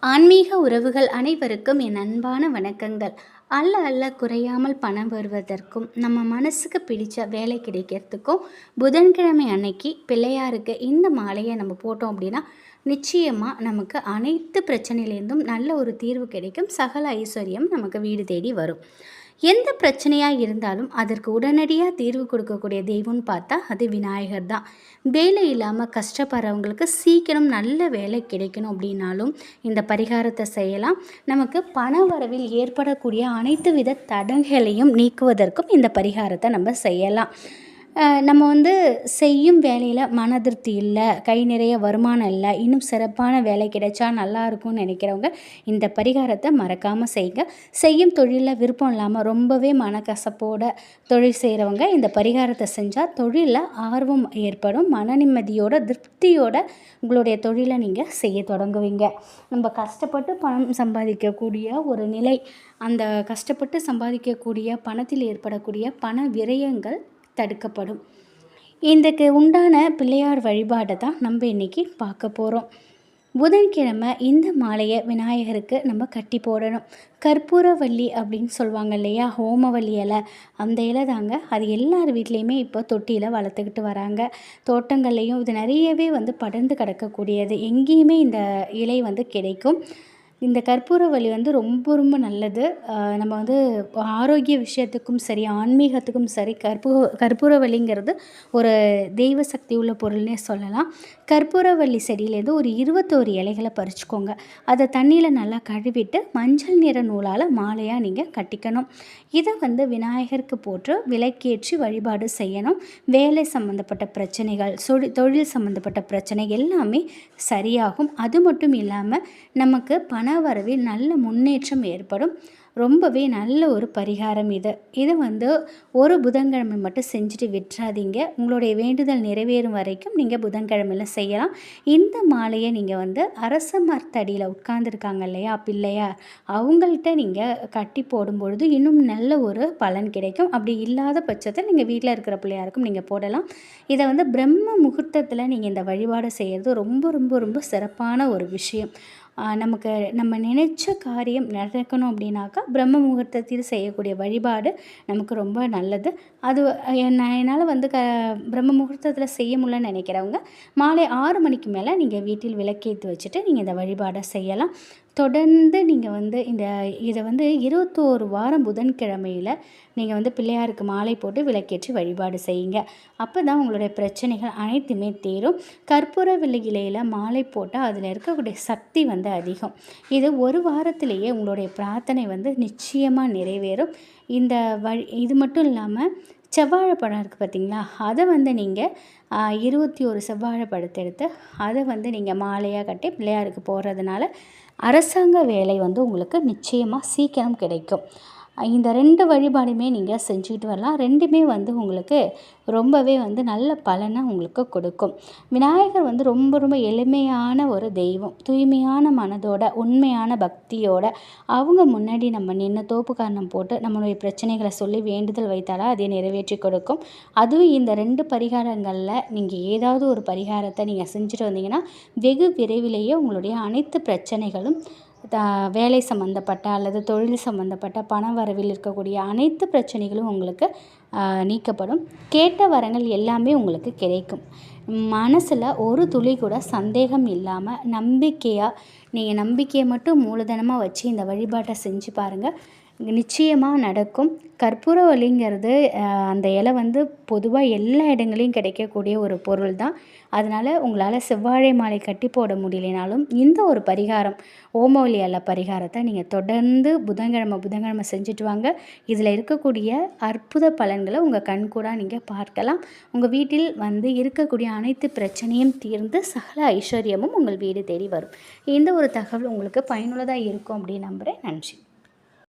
ஆன்மீக உறவுகள் அனைவருக்கும் என் அன்பான வணக்கங்கள். அல்ல அல்ல குறையாமல் பணம் வருவதற்கும், நம்ம மனசுக்கு பிடிச்ச வேலை கிடைக்கிறதுக்கும், புதன்கிழமை அன்னைக்கு பிள்ளையாருக்கு இந்த மாலையை நம்ம போட்டோம் அப்படின்னா, நிச்சயமாக நமக்கு அனைத்து பிரச்சனையிலேருந்தும் நல்ல ஒரு தீர்வு கிடைக்கும். சகல ஐஸ்வர்யம் நமக்கு வீடு தேடி வரும். எந்த பிரச்சனையாக இருந்தாலும் அதற்கு உடனடியாக தீர்வு கொடுக்கக்கூடிய தெய்வம்னு பார்த்தா அது விநாயகர் தான். வேலை இல்லாமல் கஷ்டப்படுறவங்களுக்கு சீக்கிரம் நல்ல வேலை கிடைக்கணும் அப்படின்னாலும் இந்த பரிகாரத்தை செய்யலாம். நமக்கு பண வரவில் ஏற்படக்கூடிய அனைத்து வித தடைகளையும் நீக்குவதற்கும் இந்த பரிகாரத்தை நம்ம செய்யலாம். நம்ம செய்யும் வேலையில் மன திருப்தி இல்லை, கை நிறைய வருமானம் இல்லை, இன்னும் சிறப்பான வேலை கிடைச்சா நல்லாயிருக்கும்னு நினைக்கிறவங்க இந்த பரிகாரத்தை மறக்காமல் செய்யுங்க. செய்யும் தொழிலில் விருப்பம் இல்லாமல் ரொம்பவே மனக்கசப்போட தொழில் செய்கிறவங்க இந்த பரிகாரத்தை செஞ்சால் தொழிலில் ஆர்வம் ஏற்படும். மன நிம்மதியோட திருப்தியோட உங்களுடைய தொழிலை நீங்கள் செய்ய தொடங்குவீங்க. நம்ம கஷ்டப்பட்டு பணம் சம்பாதிக்கக்கூடிய ஒரு நிலை, அந்த கஷ்டப்பட்டு சம்பாதிக்கக்கூடிய பணத்தில் ஏற்படக்கூடிய பண விரயங்கள் தடுக்கப்படும். இதுக்கு உண்டான பிள்ளையார் வழிபாடை தான் நம்ம இன்றைக்கி பார்க்க போகிறோம். புதன்கிழமை இந்த மாலையை விநாயகருக்கு நம்ம கட்டி போடணும். கற்பூரவல்லி அப்படின்னு சொல்லுவாங்க இல்லையா, ஹோமவல்லி இலை, அந்த இலை தாங்க. அது எல்லார் வீட்லேயுமே இப்போ தொட்டியில் வளர்த்துக்கிட்டு வராங்க. தோட்டங்கள்லேயும் இது நிறையவே படர்ந்து கிடக்கக்கூடியது. எங்கேயுமே இந்த இலை கிடைக்கும். இந்த கற்பூரவல்லி ரொம்ப ரொம்ப நல்லது. நம்ம ஆரோக்கிய விஷயத்துக்கும் சரி, ஆன்மீகத்துக்கும் சரி, கற்பூரவல்லிங்கிறது ஒரு தெய்வ சக்தி உள்ள பொருள்னே சொல்லலாம். கற்பூரவல்லி செடியிலேருந்து ஒரு 21 இலைகளை பறிச்சுக்கோங்க. அதை தண்ணியில் நல்லா கழுவிட்டு மஞ்சள் நிற நூலால் மாலையாக நீங்கள் கட்டிக்கணும். இதை விநாயகருக்கு போட்டு விளக்கேற்றி வழிபாடு செய்யணும். வேலை சம்மந்தப்பட்ட பிரச்சனைகள், தொழில் சம்மந்தப்பட்ட பிரச்சனை எல்லாமே சரியாகும். அது மட்டும் இல்லாமல் நமக்கு பண வரவில் நல்ல முன்னேற்றம் ஏற்படும். ரொம்பவே நல்ல ஒரு பரிகாரம் இது. இதை ஒரு புதன்கிழமை மட்டும் செஞ்சுட்டு விட்டுறாதீங்க. உங்களுடைய வேண்டுதல் நிறைவேறும் வரைக்கும் நீங்கள் புதன்கிழமையில் செய்யலாம். இந்த மாலையை நீங்கள் அரச மரத்தடியில் உட்கார்ந்துருக்காங்க இல்லையா பிள்ளையார், அவங்கள்ட்ட நீங்கள் கட்டி போடும்பொழுது இன்னும் நல்ல ஒரு பலன் கிடைக்கும். அப்படி இல்லாத பட்சத்தில் நீங்கள் வீட்டில் இருக்கிற பிள்ளையாருக்கும் நீங்கள் போடலாம். இதை பிரம்ம முகூர்த்தத்தில் நீங்கள் இந்த வழிபாடு செய்கிறது ரொம்ப ரொம்ப ரொம்ப சிறப்பான ஒரு விஷயம். நம்ம நினைச்ச காரியம் நடக்கணும் அப்படின்னாக்கா பிரம்ம முகூர்த்தத்தில் செய்யக்கூடிய வழிபாடு நமக்கு ரொம்ப நல்லது. அது என்னால் பிரம்ம முகூர்த்தத்தில் செய்ய முடியலன்னு நினைக்கிறவங்க மாலை 6 மணிக்கு மேலே நீங்கள் வீட்டில் விளக்கேற்றி வச்சுட்டு நீங்கள் இந்த வழிபாடை செய்யலாம். தொடர்ந்து நீங்கள் இதை 21 வாரம் புதன்கிழமையில் நீங்கள் பிள்ளையாருக்கு மாலை போட்டு விளக்கேற்றி வழிபாடு செய்யுங்க. அப்போ தான் உங்களுடைய பிரச்சனைகள் அனைத்துமே தீரும். கற்பூரவல்லி இலையில் மாலை போட்டால் அதில் இருக்கக்கூடிய சக்தி அதிகம். இது ஒரு வாரத்திலேயே உங்களுடைய பிரார்த்தனை நிச்சயமாக நிறைவேறும். இது மட்டும் இல்லாமல் செவ்வாழைப்பழம் இருக்குது பார்த்திங்களா, அதை நீங்கள் 21 செவ்வாழைப்பழத்தை எடுத்து அதை நீங்கள் மாலையாக கட்டி பிள்ளையாருக்கு போடுறதுனால அரசாங்க வேலை உங்களுக்கு நிச்சயமாக சீக்கிரம் கிடைக்கும். இந்த 2 வழிபாடுமே நீங்கள் செஞ்சுக்கிட்டு வரலாம். 2மே உங்களுக்கு ரொம்பவே நல்ல பலனை உங்களுக்கு கொடுக்கும். விநாயகர் ரொம்ப ரொம்ப எளிமையான ஒரு தெய்வம். தூய்மையான மனதோட, உண்மையான பக்தியோட அவங்க முன்னாடி நம்ம நின்று தோப்புக்காரணம் போட்டு நம்மளுடைய பிரச்சனைகளை சொல்லி வேண்டுதல் வைத்தாலும் அதை நிறைவேற்றி கொடுக்கும். அதுவும் இந்த 2 பரிகாரங்களில் நீங்கள் ஏதாவது ஒரு பரிகாரத்தை நீங்கள் செஞ்சுட்டு வந்தீங்கன்னா வெகு விரைவிலேயே உங்களுடைய அனைத்து பிரச்சனைகளும், வேலை சம்மந்தப்பட்ட அல்லது தொழில் சம்மந்தப்பட்ட பண வரவில் இருக்கக்கூடிய அனைத்து பிரச்சனைகளும் உங்களுக்கு நீக்கப்படும். கேட்ட வரங்கள் எல்லாமே உங்களுக்கு கிடைக்கும். மனசில் ஒரு துளி கூட சந்தேகம் இல்லாமல் நம்பிக்கையாக நீங்கள் நம்பிக்கையை மட்டும் மூலதனமாக வச்சு இந்த வழிபாட்டை செஞ்சு பாருங்கள். நிச்சயமாக நடக்கும். கற்பூரவல்லிங்கிறது அந்த இலை பொதுவாக எல்லா இடங்களையும் கிடைக்கக்கூடிய ஒரு பொருள் தான். அதனால் உங்களால் செவ்வாழை மாலை கட்டி போட முடியலைனாலும் இந்த ஒரு பரிகாரம், ஓமவல்லி இலை பரிகாரத்தை நீங்கள் தொடர்ந்து புதன்கிழமை செஞ்சுட்டு வாங்க. இதில் இருக்கக்கூடிய அற்புத பலன்களை உங்கள் கண்கூட நீங்கள் பார்க்கலாம். உங்கள் வீட்டில் இருக்கக்கூடிய அனைத்து பிரச்சனையும் தீர்ந்து சகல ஐஸ்வர்யமும் உங்கள் வீடு தேடி வரும். இந்த ஒரு தகவல் உங்களுக்கு பயனுள்ளதாக இருக்கும் அப்படின்னு நம்புகிறேன். நன்றி.